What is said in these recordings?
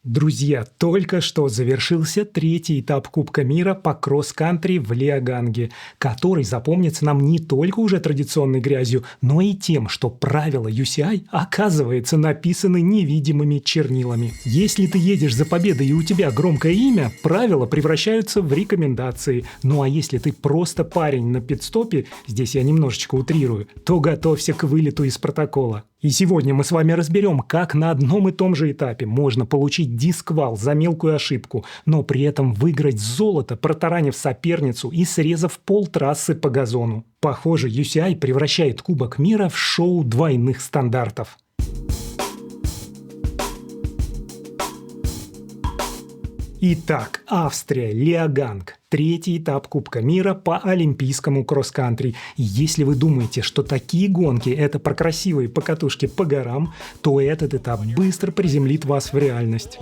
Друзья, только что завершился третий этап Кубка мира по кросс-кантри в Лиаганге, который запомнится нам не только уже традиционной грязью, но и тем, что правила UCI, оказывается, написаны невидимыми чернилами. Если ты едешь за победой и у тебя громкое имя, правила превращаются в рекомендации. Ну а если ты просто парень на пит-стопе, здесь я немножечко утрирую, то готовься к вылету из протокола. И сегодня мы с вами разберем, как на одном и том же этапе можно получить дисквал за мелкую ошибку, но при этом выиграть золото, протаранив соперницу и срезав полтрассы по газону. Похоже, UCI превращает Кубок мира в шоу двойных стандартов. Итак, Австрия, Лиаганг. Третий этап Кубка мира по олимпийскому кросс-кантри. И если вы думаете, что такие гонки – это про красивые покатушки по горам, то этот этап быстро приземлит вас в реальность.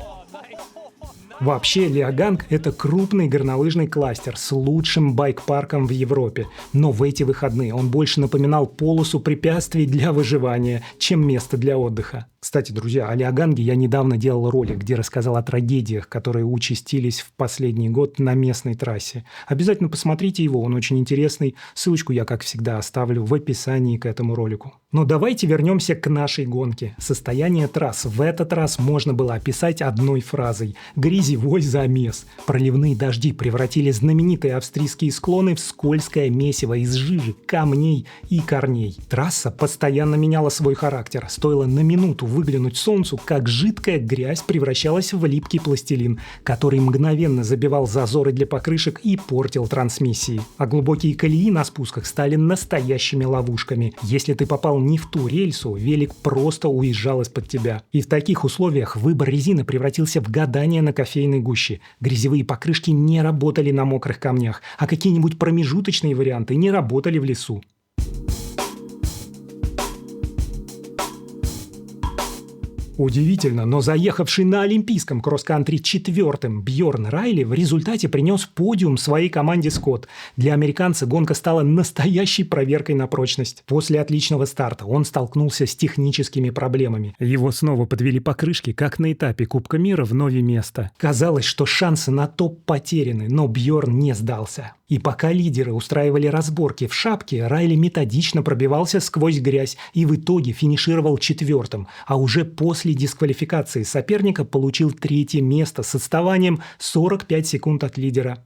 Вообще, Лиаганг – это крупный горнолыжный кластер с лучшим байк-парком в Европе. Но в эти выходные он больше напоминал полосу препятствий для выживания, чем место для отдыха. Кстати, друзья, о Лиаганге я недавно делал ролик, где рассказал о трагедиях, которые участились в последний год на местной трассе. Обязательно посмотрите его, он очень интересный. Ссылочку я, как всегда, оставлю в описании к этому ролику. Но давайте вернемся к нашей гонке. Состояние трасс в этот раз можно было описать одной фразой – грязевой замес. Проливные дожди превратили знаменитые австрийские склоны в скользкое месиво из жижи, камней и корней. Трасса постоянно меняла свой характер. Стоило на минуту выглянуть солнцу, как жидкая грязь превращалась в липкий пластилин, который мгновенно забивал зазоры для покрышек и портил трансмиссии. А глубокие колеи на спусках стали настоящими ловушками. Если ты попал не в ту рельсу, велик просто уезжал из-под тебя. И в таких условиях выбор резины превратился в гадание на кофейной гуще. Грязевые покрышки не работали на мокрых камнях, а какие-нибудь промежуточные варианты не работали в лесу. Удивительно, но заехавший на олимпийском кросс-кантри четвертым Бьорн Райли в результате принес подиум своей команде Скотт. Для американца гонка стала настоящей проверкой на прочность. После отличного старта он столкнулся с техническими проблемами. Его снова подвели покрышки, как на этапе Кубка мира в Нове место. Казалось, что шансы на топ потеряны, но Бьорн не сдался. И пока лидеры устраивали разборки в шапке, Райли методично пробивался сквозь грязь и в итоге финишировал четвертым, а уже после дисквалификации соперника получил третье место с отставанием 45 секунд от лидера.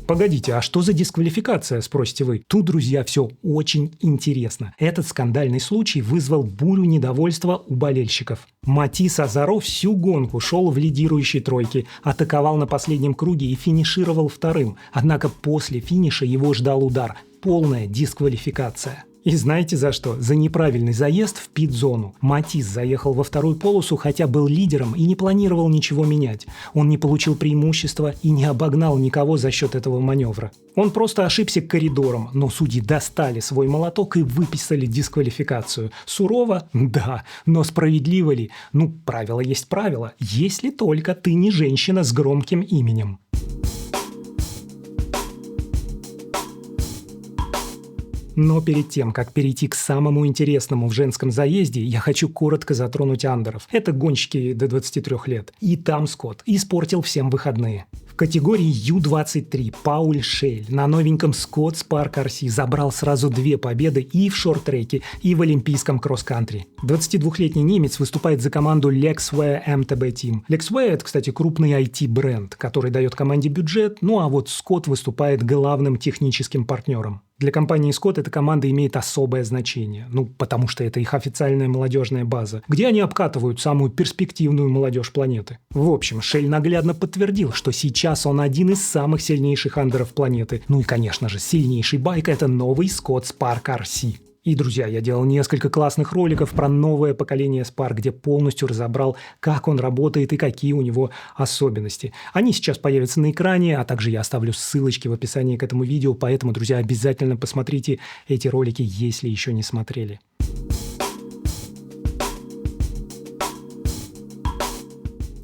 Погодите, а что за дисквалификация, спросите вы? Тут, друзья, все очень интересно. Этот скандальный случай вызвал бурю недовольства у болельщиков. Матис Азаро всю гонку шел в лидирующей тройке, атаковал на последнем круге и финишировал вторым. Однако после финиша его ждал удар – полная дисквалификация. И знаете за что? За неправильный заезд в пит-зону. Матис заехал во вторую полосу, хотя был лидером и не планировал ничего менять. Он не получил преимущества и не обогнал никого за счет этого маневра. Он просто ошибся коридором, но судьи достали свой молоток и выписали дисквалификацию. Сурово? Да. Но справедливо ли? Ну, правило есть правило. Если только ты не женщина с громким именем. Но перед тем, как перейти к самому интересному в женском заезде, я хочу коротко затронуть андеров. Это гонщики до 23 лет. И там Скотт испортил всем выходные. В категории Ю-23 Пауль Шейль на новеньком Скотт Spark RC забрал сразу 2 победы и в шорт-треке, и в олимпийском кросс-кантри. 22-летний немец выступает за команду Lexware MTB Team. Lexware – это, кстати, крупный IT-бренд, который дает команде бюджет, ну а вот Скотт выступает главным техническим партнером. Для компании Скотт эта команда имеет особое значение, потому что это их официальная молодежная база, где они обкатывают самую перспективную молодежь планеты. В общем, Шейль наглядно подтвердил, что сейчас он один из самых сильнейших андеров планеты. Ну и, конечно же, сильнейший байк – это новый Скотт Spark RC. И, друзья, я делал несколько классных роликов про новое поколение Spark, где полностью разобрал, как он работает и какие у него особенности. Они сейчас появятся на экране, а также я оставлю ссылочки в описании к этому видео, поэтому, друзья, обязательно посмотрите эти ролики, если еще не смотрели.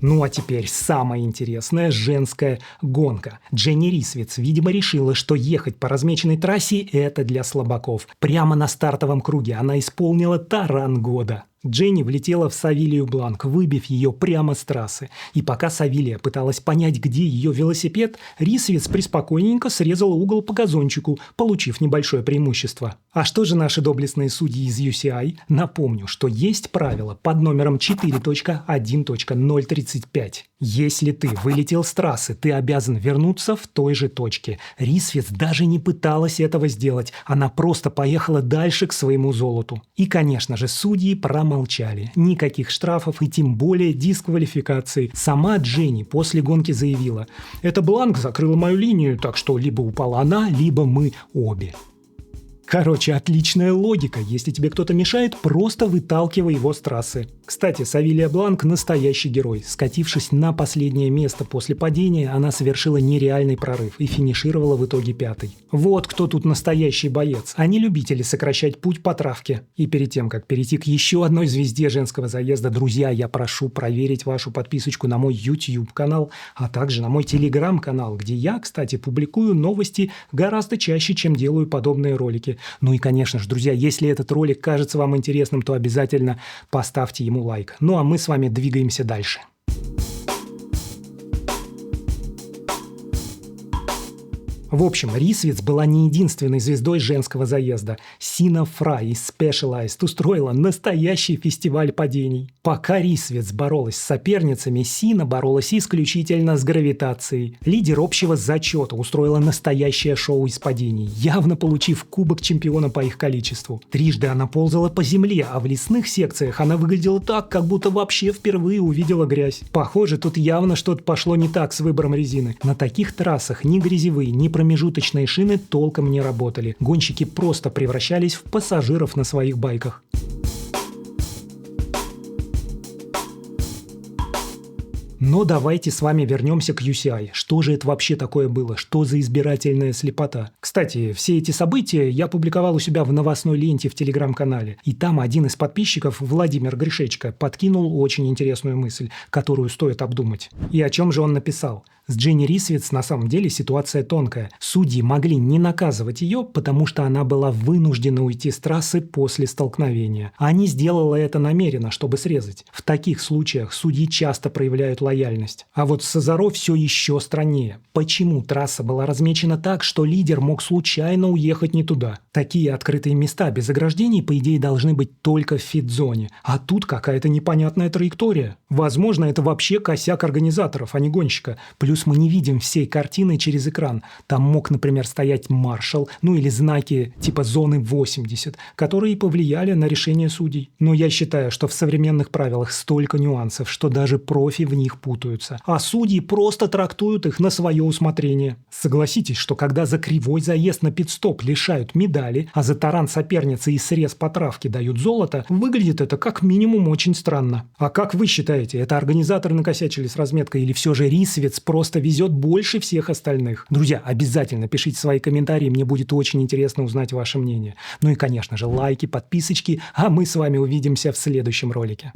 Ну а теперь самая интересная женская гонка. Дженни Рисвиц, видимо, решила, что ехать по размеченной трассе – это для слабаков. Прямо на стартовом круге она исполнила таран года. Дженни влетела в Савилию Бланк, выбив ее прямо с трассы. И пока Савилия пыталась понять, где ее велосипед, Рисвиц преспокойненько срезала угол по газончику, получив небольшое преимущество. А что же наши доблестные судьи из UCI? Напомню, что есть правило под номером 4.1.035. Если ты вылетел с трассы, ты обязан вернуться в той же точке. Рисвиц даже не пыталась этого сделать, она просто поехала дальше к своему золоту. И, конечно же, судьи промолчали. Никаких штрафов и тем более дисквалификации. Сама Дженни после гонки заявила: «Это Бланк закрыла мою линию, так что либо упала она, либо мы обе». Короче, отличная логика. Если тебе кто-то мешает, просто выталкивай его с трассы. Кстати, Савилия Бланк – настоящий герой. Скатившись на последнее место после падения, она совершила нереальный прорыв и финишировала в итоге 5-й. Вот кто тут настоящий боец, а не любители сокращать путь по травке. И перед тем, как перейти к еще одной звезде женского заезда, друзья, я прошу проверить вашу подписочку на мой YouTube-канал, а также на мой Telegram-канал, где я, кстати, публикую новости гораздо чаще, чем делаю подобные ролики. Ну и, конечно же, друзья, если этот ролик кажется вам интересным, то обязательно поставьте ему лайк. Ну а мы с вами двигаемся дальше. В общем, Рисвиц была не единственной звездой женского заезда. Сина Фрай из Specialized устроила настоящий фестиваль падений. Пока Рисвиц боролась с соперницами, Сина боролась исключительно с гравитацией. Лидер общего зачета устроила настоящее шоу из падений, явно получив кубок чемпиона по их количеству. Трижды она ползала по земле, а в лесных секциях она выглядела так, как будто вообще впервые увидела грязь. Похоже, тут явно что-то пошло не так с выбором резины. На таких трассах ни грязевые, ни промежуточные шины толком не работали. Гонщики просто превращались в пассажиров на своих байках. Но давайте с вами вернемся к UCI. Что же это вообще такое было? Что за избирательная слепота? Кстати, все эти события я публиковал у себя в новостной ленте в Телеграм-канале. И там один из подписчиков, Владимир Гришечко, подкинул очень интересную мысль, которую стоит обдумать. И о чем же он написал? С Дженни Рисвиц на самом деле ситуация тонкая. Судьи могли не наказывать ее, потому что она была вынуждена уйти с трассы после столкновения. А не сделала это намеренно, чтобы срезать. В таких случаях судьи часто проявляют лояльность. А вот с Сазаро все еще страннее. Почему трасса была размечена так, что лидер мог случайно уехать не туда? Такие открытые места без ограждений, по идее, должны быть только в фит-зоне. А тут какая-то непонятная траектория. Возможно, это вообще косяк организаторов, а не гонщика. Плюс мы не видим всей картины через экран. Там мог, например, стоять маршал, ну или знаки типа зоны 80, которые повлияли на решение судей. Но я считаю, что в современных правилах столько нюансов, что даже профи в них путаются. А судьи просто трактуют их на свое усмотрение. Согласитесь, что когда за кривой заезд на пит-стоп лишают медали, а за таран соперницы и срез по травке дают золото, выглядит это как минимум очень странно. А как вы считаете, это организаторы накосячили с разметкой или все же Рисвиц просто везет больше всех остальных? Друзья, обязательно пишите свои комментарии, мне будет очень интересно узнать ваше мнение. Ну и, конечно же, лайки, подписочки, а мы с вами увидимся в следующем ролике.